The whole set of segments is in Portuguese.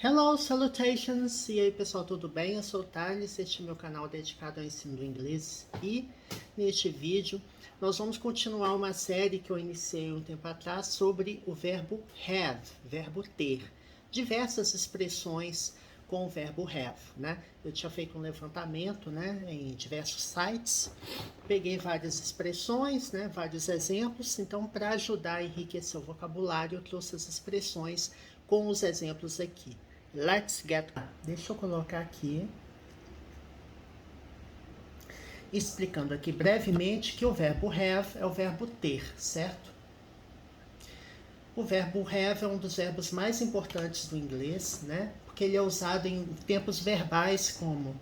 Hello, salutations! E aí pessoal, tudo bem? Eu sou o Thales, este é meu canal dedicado ao ensino do inglês e neste vídeo nós vamos continuar uma série que eu iniciei um tempo atrás sobre o verbo have, verbo ter. Diversas expressões com o verbo have, né? Eu tinha feito um levantamento, né, em diversos sites, peguei várias expressões, né, vários exemplos, então para ajudar a enriquecer o vocabulário eu trouxe as expressões com os exemplos aqui. Let's get... Deixa eu colocar aqui, explicando aqui brevemente que o verbo have é o verbo ter, certo? O verbo have é um dos verbos mais importantes do inglês, né? Porque ele é usado em tempos verbais como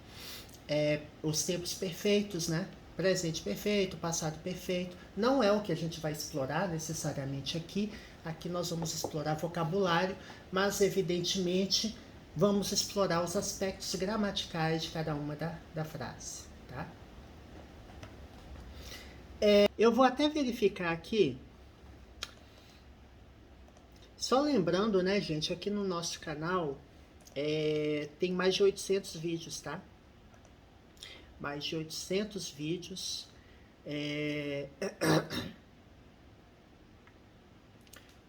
os tempos perfeitos, né? Presente perfeito, passado perfeito. Não é o que a gente vai explorar necessariamente aqui. Aqui nós vamos explorar vocabulário, mas evidentemente vamos explorar os aspectos gramaticais de cada uma da frase, tá? Eu vou até verificar aqui. Só lembrando, né, gente, aqui no nosso canal tem mais de 800 vídeos, tá? Mais de 800 vídeos.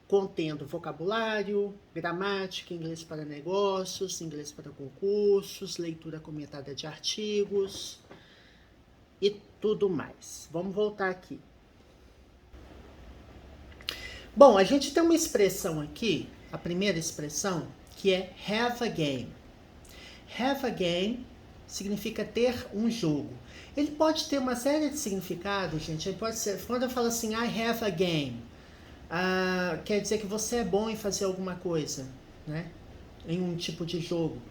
Contendo vocabulário, gramática, inglês para negócios, inglês para concursos, leitura comentada de artigos e tudo mais. Vamos voltar aqui. Bom, a gente tem uma expressão aqui, a primeira expressão, que é have a game. Have a game significa ter um jogo. Ele pode ter uma série de significados, gente. Ele pode ser, quando eu falo assim, I have a game, quer dizer que você é bom em fazer alguma coisa, né? Em um tipo de jogo.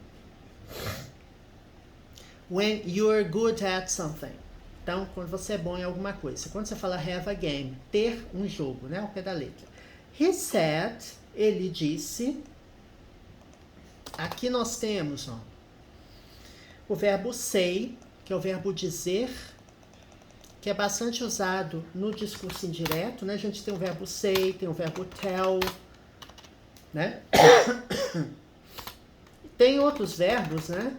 When you're good at something. Então, quando você é bom em alguma coisa. Quando você fala have a game, ter um jogo, né? Ao pé da letra. He said, ele disse. Aqui nós temos, ó, o verbo say, que é o verbo dizer, que é bastante usado no discurso indireto, né? A gente tem o verbo say, tem o verbo tell, né? Tem outros verbos, né?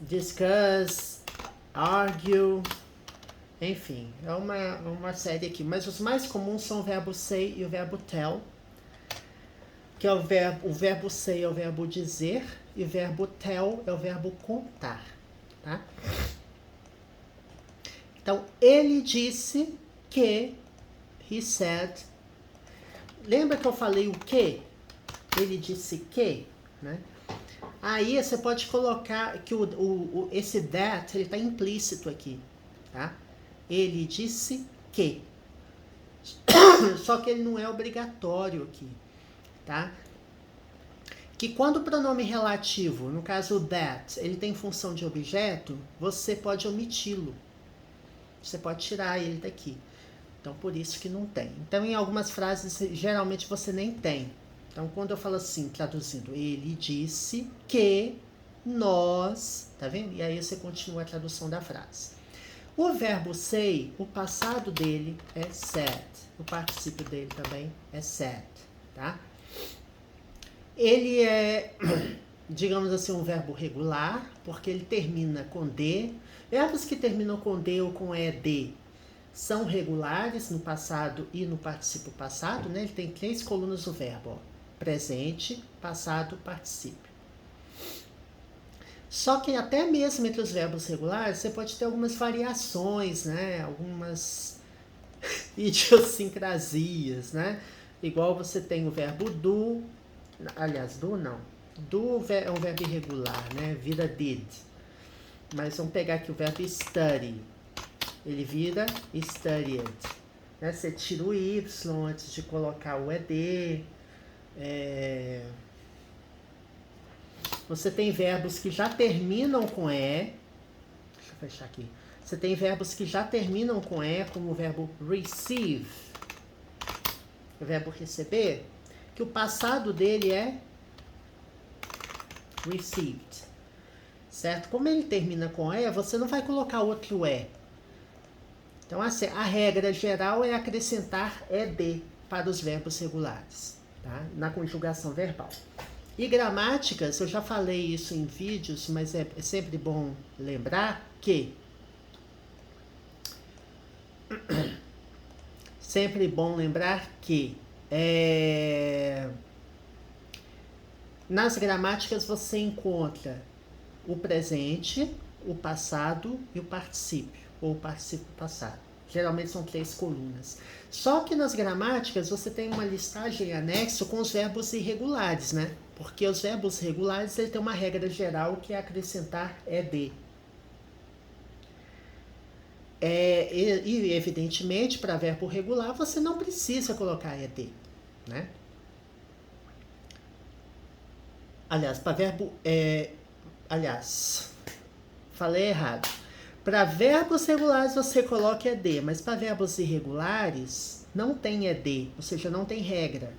Discuss, argue, enfim, é uma série aqui. Mas os mais comuns são o verbo say e o verbo tell, que é o verbo say é o verbo dizer e o verbo tell é o verbo contar, tá? Então, ele disse que, he said. Lembra que eu falei o que? Ele disse que, né? Aí você pode colocar que esse that, ele está implícito aqui, tá? Ele disse que. Só que ele não é obrigatório aqui, tá? Que quando o pronome relativo, no caso o that, ele tem função de objeto, você pode omiti-lo. Você pode tirar ele daqui. Então, por isso que não tem. Então, em algumas frases, geralmente você nem tem. Então, quando eu falo assim, traduzindo, ele disse que nós, tá vendo? E aí você continua a tradução da frase. O verbo say, o passado dele é said. O particípio dele também é said, tá? Ele é, digamos assim, um verbo regular, porque ele termina com D. Verbos que terminam com D ou com ED são regulares no passado e no particípio passado, né? Ele tem 3 colunas do verbo, ó. Presente, passado, particípio. Só que até mesmo entre os verbos regulares, você pode ter algumas variações, né? Algumas idiosincrasias, né? Igual você tem o verbo do, aliás, do não. Do é um verbo irregular, né? Vira did. Mas vamos pegar aqui o verbo study. Ele vira studied. Né? Você tira o Y antes de colocar o ED. Você tem verbos que já terminam com E. Deixa eu fechar aqui. Você tem verbos que já terminam com E, como o verbo receive. O verbo receber. Que o passado dele é received. Certo? Como ele termina com E, você não vai colocar outro E. Então, assim, a regra geral é acrescentar ED para os verbos regulares, tá? Na conjugação verbal. E gramáticas, eu já falei isso em vídeos, mas é sempre bom lembrar que nas gramáticas você encontra o presente, o passado e o particípio, ou o particípio passado. Geralmente são 3 colunas. Só que nas gramáticas você tem uma listagem anexo com os verbos irregulares, né? Porque os verbos regulares ele tem uma regra geral que é acrescentar ed. E evidentemente, para verbo regular, você não precisa colocar ed, né? Aliás, para verbo... falei errado. Para verbos regulares você coloca ed, mas para verbos irregulares não tem ed, ou seja, não tem regra.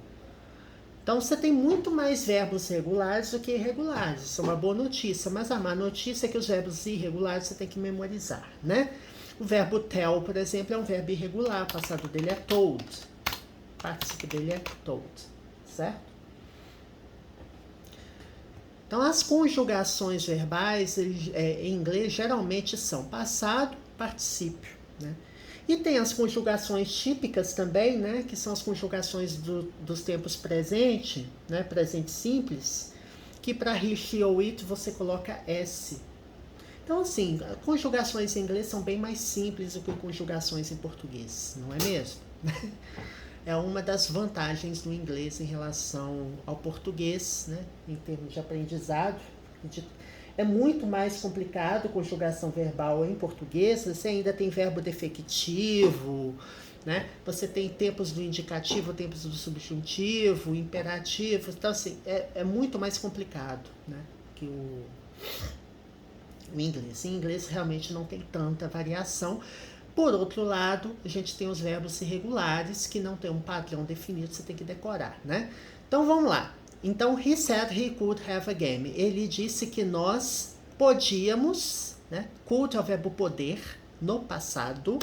Então você tem muito mais verbos regulares do que irregulares. Isso é uma boa notícia, mas a má notícia é que os verbos irregulares você tem que memorizar, né? O verbo tell, por exemplo, é um verbo irregular, o passado dele é told, o particípio dele é told, certo? Então, as conjugações verbais em inglês geralmente são passado, particípio, né? E tem as conjugações típicas também, né? Que são as conjugações dos tempos presente, né? Presente simples, que para he, she ou it você coloca s. Então, assim, conjugações em inglês são bem mais simples do que conjugações em português, não é mesmo? É uma das vantagens do inglês em relação ao português, né? Em termos de aprendizado. É muito mais complicado conjugação verbal em português, você ainda tem verbo defectivo, né? Você tem tempos do indicativo, tempos do subjuntivo, imperativo. Então, assim, é muito mais complicado, né? Que o inglês. Em inglês realmente não tem tanta variação. Por outro lado, a gente tem os verbos irregulares que não tem um padrão definido, você tem que decorar, né? Então vamos lá. Então, he said he could have a game. Ele disse que nós podíamos, né? Could é o verbo poder no passado.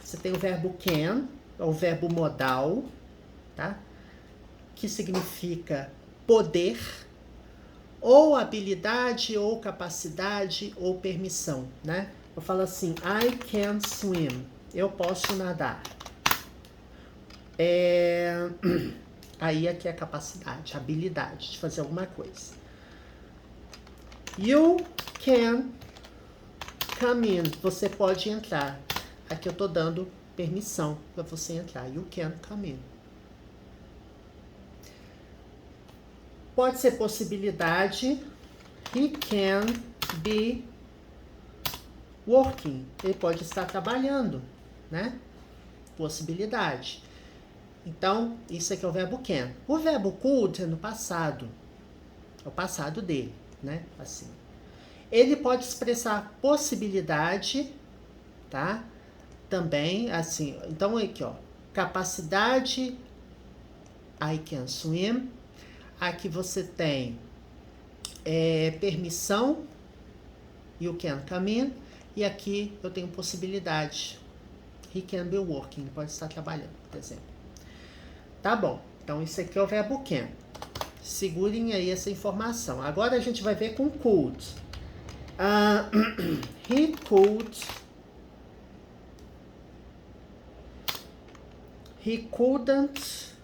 Você tem o verbo can, é o verbo modal, tá? Que significa poder, ou habilidade, ou capacidade, ou permissão, né? Eu falo assim, I can swim. Eu posso nadar. Aí aqui é a capacidade, a habilidade de fazer alguma coisa. You can come in. Você pode entrar. Aqui eu tô dando permissão para você entrar. You can come in. Pode ser possibilidade. He can be working. Ele pode estar trabalhando, né? Possibilidade. Então, isso aqui é o verbo can. O verbo could é no passado. É o passado dele, né? Assim. Ele pode expressar possibilidade, tá? Também, assim. Então, aqui, ó. Capacidade. I can swim. Aqui você tem permissão. You can come in. E aqui eu tenho possibilidade. He can be working. Ele pode estar trabalhando, por exemplo. Tá bom. Então, isso aqui é o verbo can. Segurem aí essa informação. Agora a gente vai ver com could. He could. He couldn't.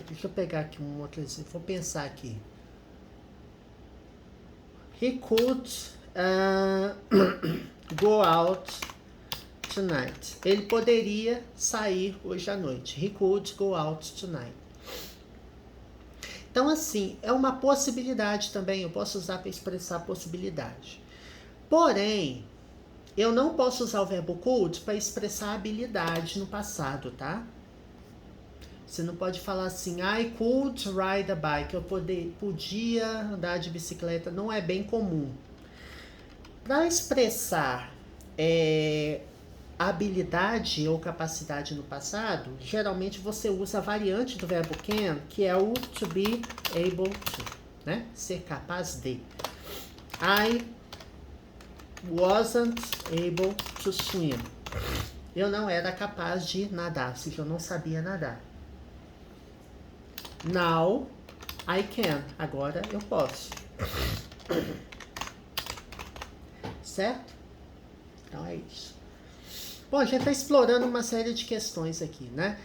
Deixa eu pegar aqui um outro exemplo. Vou pensar aqui. He could go out tonight. Ele poderia sair hoje à noite. He could go out tonight. Então, assim, é uma possibilidade também. Eu posso usar para expressar possibilidade. Porém, eu não posso usar o verbo could para expressar habilidade no passado, tá? Você não pode falar assim, I could ride a bike. Eu podia andar de bicicleta. Não é bem comum. Para expressar habilidade ou capacidade no passado, geralmente você usa a variante do verbo can, que é o to be able to, né? Ser capaz de. I wasn't able to swim. Eu não era capaz de nadar, ou seja, eu não sabia nadar. Now I can. Agora eu posso. Certo? Então é isso. Bom, a gente está explorando uma série de questões aqui, né?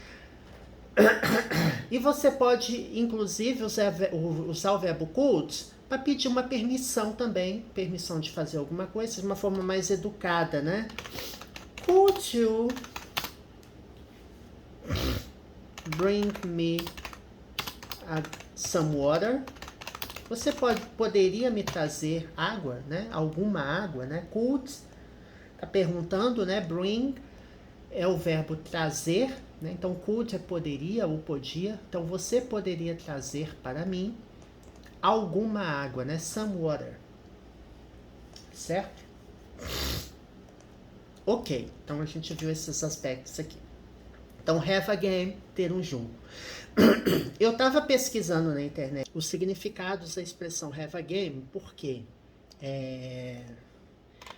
E você pode, inclusive, usar o verbo could para pedir uma permissão também. Permissão de fazer alguma coisa de uma forma mais educada, né? Could you bring me some water? Você poderia me trazer água, né? Alguma água, né? Could, tá perguntando, né? Bring é o verbo trazer, né? Então could é poderia ou podia. Então você poderia trazer para mim alguma água, né? Some water. Certo? Ok, então a gente viu esses aspectos aqui. Então, have a game, ter um jogo. Eu estava pesquisando na internet os significados da expressão have a game, por quê?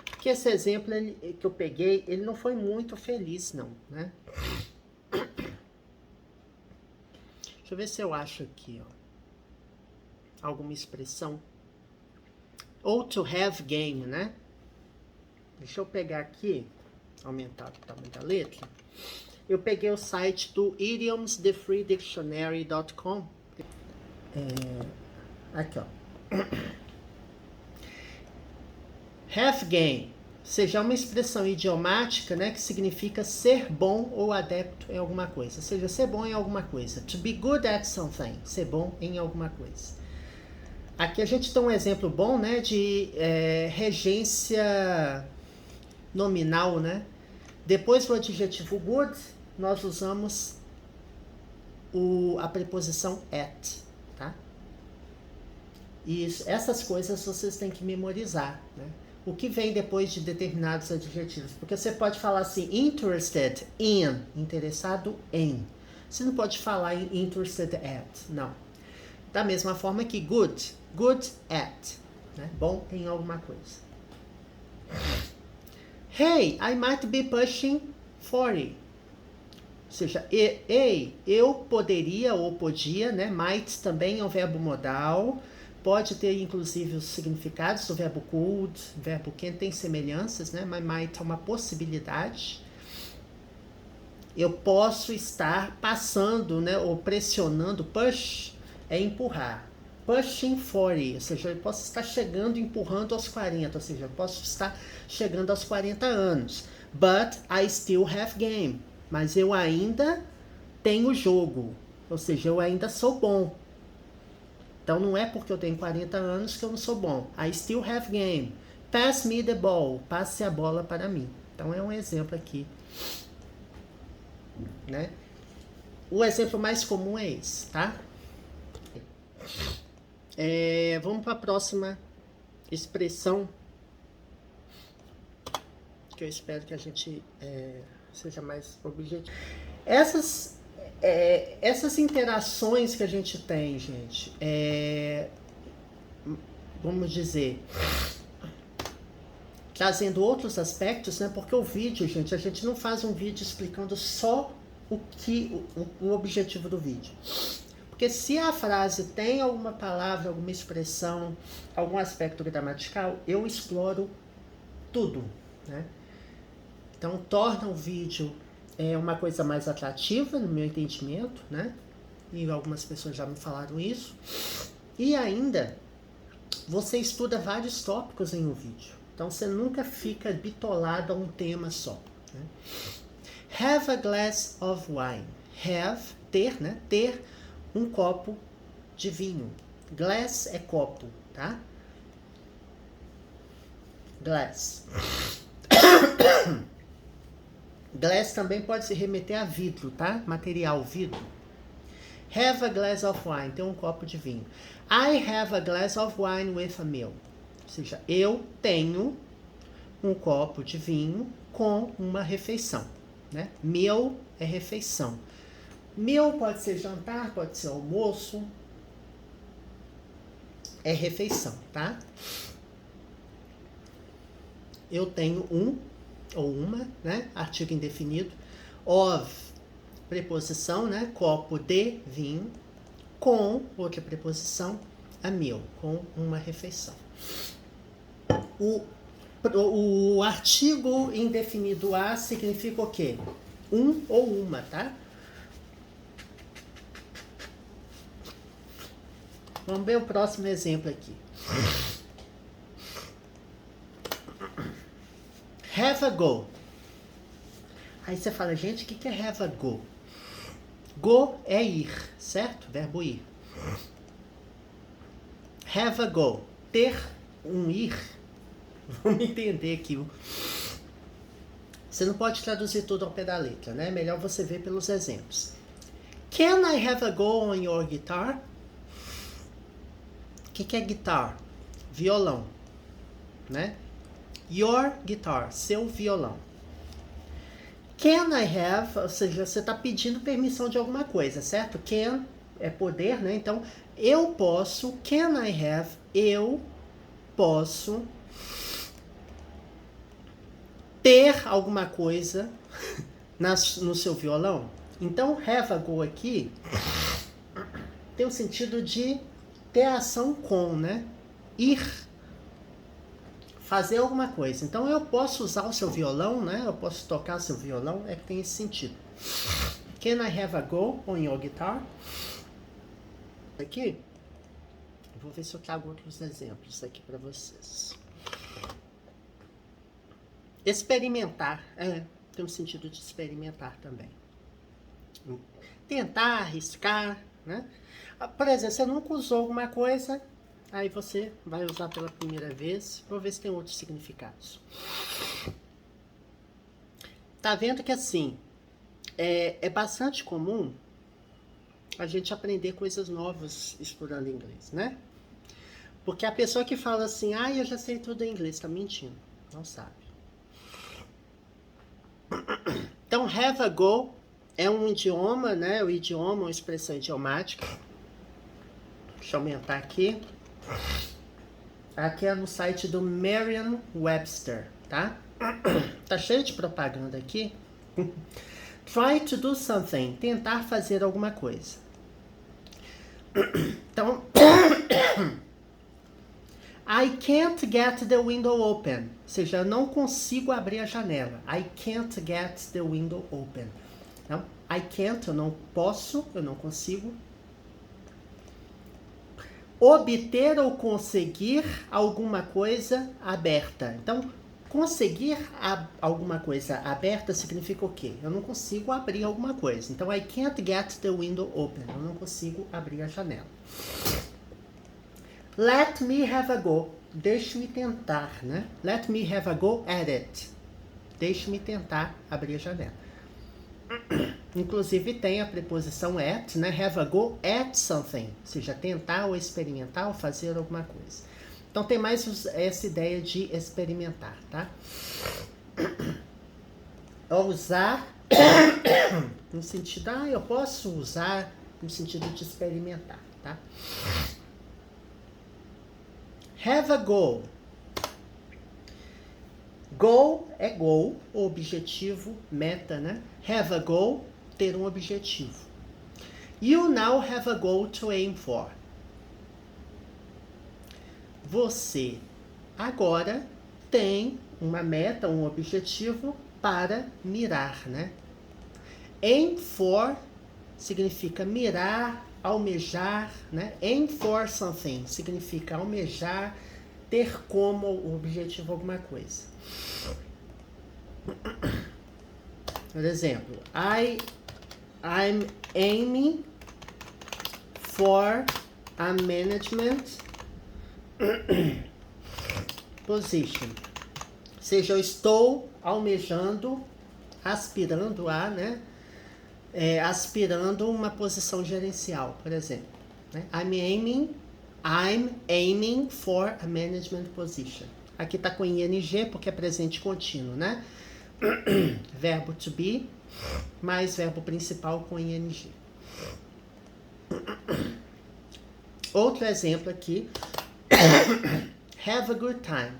Porque esse exemplo que eu peguei, ele não foi muito feliz, não, né? Deixa eu ver se eu acho aqui, ó, alguma expressão. Ou to have game, né? Deixa eu pegar aqui, aumentar o tamanho da letra. Eu peguei o site do idiomsthefreedictionary.com. Aqui, ó. Have game, seja uma expressão idiomática, né, que significa ser bom ou adepto em alguma coisa. Ou seja, ser bom em alguma coisa. To be good at something, ser bom em alguma coisa. Aqui a gente tem um exemplo bom, né, de regência nominal, né? Depois do adjetivo good, nós usamos a preposição at, tá? E essas coisas vocês têm que memorizar, né? O que vem depois de determinados adjetivos. Porque você pode falar assim, interested in, interessado em. Você não pode falar em interested at, não. Da mesma forma que good, good at, né? Bom em alguma coisa. Hey, I might be pushing 40. Ou seja, eu poderia ou podia, né? Might também é um verbo modal. Pode ter, inclusive, os significados do verbo could, verbo can tem semelhanças, né? Mas might é uma possibilidade. Eu posso estar passando, né? Ou pressionando. Push é empurrar. Pushing 40, ou seja, eu posso estar chegando, empurrando aos 40, ou seja, eu posso estar chegando aos 40 anos. But I still have game. Mas eu ainda tenho jogo, ou seja, eu ainda sou bom. Então não é porque eu tenho 40 anos que eu não sou bom. I still have game. Pass me the ball. Passe a bola para mim. Então é um exemplo aqui, né? O exemplo mais comum é esse, tá? Vamos para a próxima expressão, que eu espero que a gente seja mais objetivo. Essas interações que a gente tem, gente, vamos dizer, trazendo outros aspectos, né? Porque o vídeo, gente, a gente não faz um vídeo explicando só o objetivo do vídeo. Porque se a frase tem alguma palavra, alguma expressão, algum aspecto gramatical, eu exploro tudo, né? Então, torna o vídeo uma coisa mais atrativa, no meu entendimento, né? E algumas pessoas já me falaram isso. E ainda, você estuda vários tópicos em um vídeo. Então, você nunca fica bitolado a um tema só, né? Have a glass of wine. Have, ter, né? Ter um copo de vinho. Glass é copo, tá? Glass. Glass também pode se remeter a vidro, tá? Material, vidro. Have a glass of wine. Tem um copo de vinho. I have a glass of wine with a meal. Ou seja, eu tenho um copo de vinho com uma refeição, né? Meal é refeição. Meal pode ser jantar, pode ser almoço. É refeição, tá? Eu tenho um ou uma, né? Artigo indefinido. Of, preposição, né? Copo de vinho. com outra preposição, a meal, com uma refeição. O artigo indefinido a significa o quê? Um ou uma, tá? Vamos ver o próximo exemplo aqui. Have a go. Aí você fala, gente, o que é have a go? Go é ir, certo? Verbo ir. Have a go. Ter um ir. Vamos entender aqui. Você não pode traduzir tudo ao pé da letra, né? Melhor você ver pelos exemplos. Can I have a go on your guitar? O que é guitar? Violão, né? Your guitar, seu violão. Can I have, ou seja, você está pedindo permissão de alguma coisa, certo? Can é poder, né? Então, eu posso, can I have, eu posso ter alguma coisa no seu violão. Então, have a go aqui tem o sentido de ter a ação com, né? Ir, fazer alguma coisa. Então, eu posso usar o seu violão, né? Eu posso tocar seu violão, é que tem esse sentido. Can I have a go on your guitar? Aqui, eu vou ver se eu trago outros exemplos aqui para vocês. Experimentar, tem um sentido de experimentar também. Tentar, arriscar, né? Por exemplo, você nunca usou alguma coisa, aí você vai usar pela primeira vez. Vou ver se tem outros significados. Tá vendo que assim, é bastante comum a gente aprender coisas novas estudando inglês, né? Porque a pessoa que fala assim, eu já sei tudo em inglês, tá mentindo, não sabe. Então, have a go é um idioma, né? O idioma, uma expressão idiomática. Deixa eu aumentar aqui. Aqui é no site do Merriam-Webster, tá? Tá cheio de propaganda aqui. Try to do something. Tentar fazer alguma coisa. Então, I can't get the window open. Ou seja, eu não consigo abrir a janela. I can't get the window open. Então, I can't, eu não posso, eu não consigo. Obter ou conseguir alguma coisa aberta. Então, conseguir alguma coisa aberta significa o quê? Eu não consigo abrir alguma coisa. Então, I can't get the window open. Eu não consigo abrir a janela. Let me have a go. Deixe-me tentar, né? Let me have a go at it. Deixe-me tentar abrir a janela. Inclusive tem a preposição at, né? Have a go at something. Ou seja, tentar ou experimentar ou fazer alguma coisa. Então tem mais essa ideia de experimentar, tá? Usar no sentido, eu posso usar no sentido de experimentar, tá? Have a go. Goal é goal, objetivo, meta, né? Have a goal, ter um objetivo. You now have a goal to aim for. Você agora tem uma meta, um objetivo para mirar, né? Aim for significa mirar, almejar, né? Aim for something significa almejar, ter como objetivo alguma coisa. Por exemplo, I'm aiming for a management position. Ou seja, eu estou almejando, aspirando a, né? Aspirando uma posição gerencial, por exemplo. Né? I'm aiming for a management position. Aqui está com ing porque é presente contínuo, né? Verbo to be, mais verbo principal com ing. Outro exemplo aqui. Have a good time.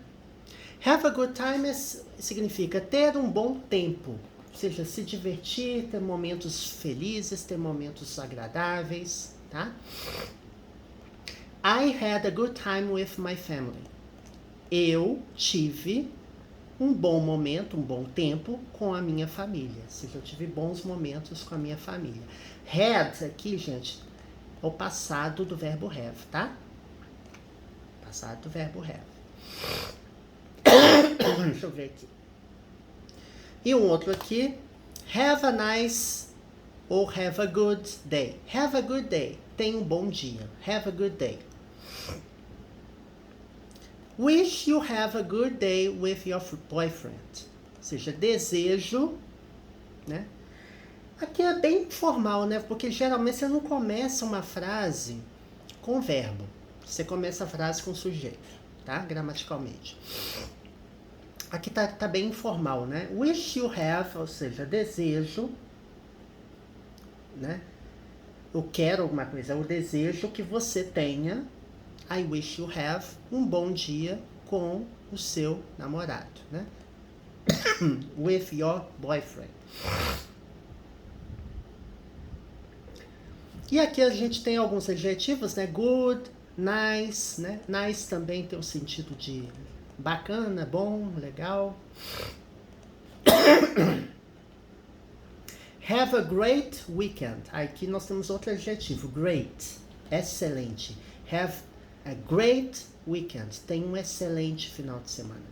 Have a good time significa ter um bom tempo. Ou seja, se divertir, ter momentos felizes, ter momentos agradáveis, tá? tá? I had a good time with my family. Eu tive um bom momento, um bom tempo com a minha família. Ou seja, eu tive bons momentos com a minha família. Had aqui, gente, é o passado do verbo have, tá? Passado do verbo have. Deixa eu ver aqui. E um outro aqui. Have a nice ou have a good day. Have a good day. Tenha um bom dia. Have a good day. Wish you have a good day with your boyfriend. Ou seja, desejo, né? Aqui é bem formal, né? Porque geralmente você não começa uma frase com verbo. Você começa a frase com sujeito, tá? Gramaticalmente. Aqui tá bem informal, né? Wish you have, ou seja, desejo, né? Eu quero alguma coisa, eu desejo que você tenha. I wish you have um bom dia com o seu namorado, né? With your boyfriend. E aqui a gente tem alguns adjetivos, né? Good, nice, né? Nice também tem o sentido de bacana, bom, legal. Have a great weekend. Aqui nós temos outro adjetivo, great, excelente. Have a great weekend. Tem um excelente final de semana.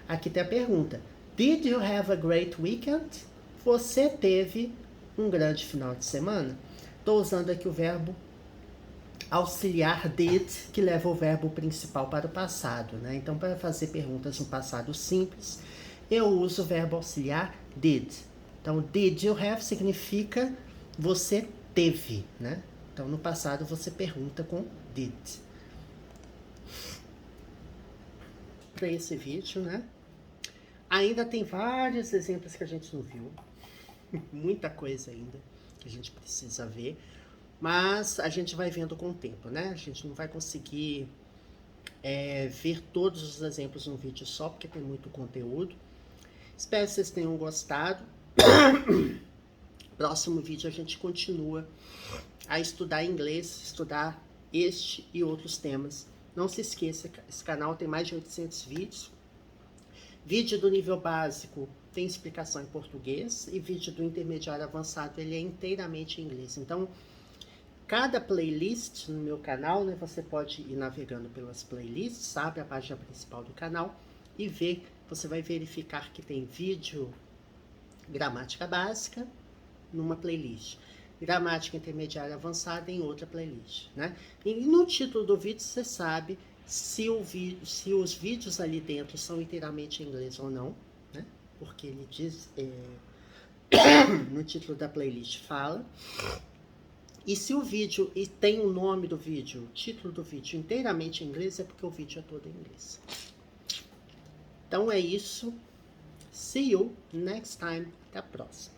Aqui tem a pergunta. Did you have a great weekend? Você teve um grande final de semana? Estou usando aqui o verbo auxiliar did, que leva o verbo principal para o passado, né? Então, para fazer perguntas no passado simples, eu uso o verbo auxiliar did. Então, did you have significa você teve, né? Então, no passado, você pergunta com did. Para esse vídeo, né? Ainda tem vários exemplos que a gente não viu. Muita coisa ainda que a gente precisa ver. Mas a gente vai vendo com o tempo, né? A gente não vai conseguir ver todos os exemplos num vídeo só, porque tem muito conteúdo. Espero que vocês tenham gostado. Próximo vídeo a gente continua a estudar inglês, estudar este e outros temas. Não se esqueça, esse canal tem mais de 800 vídeos. Vídeo do nível básico tem explicação em português e vídeo do intermediário avançado ele é inteiramente em inglês. Então, cada playlist no meu canal, né, você pode ir navegando pelas playlists, abre a página principal do canal e ver, você vai verificar que tem vídeo gramática básica numa playlist. Gramática intermediária avançada em outra playlist, né? E no título do vídeo você sabe se os vídeos ali dentro são inteiramente em inglês ou não, né? Porque ele diz, no título da playlist fala. E se o vídeo tem o nome do vídeo, o título do vídeo inteiramente em inglês, é porque o vídeo é todo em inglês. Então é isso. See you next time. Até a próxima.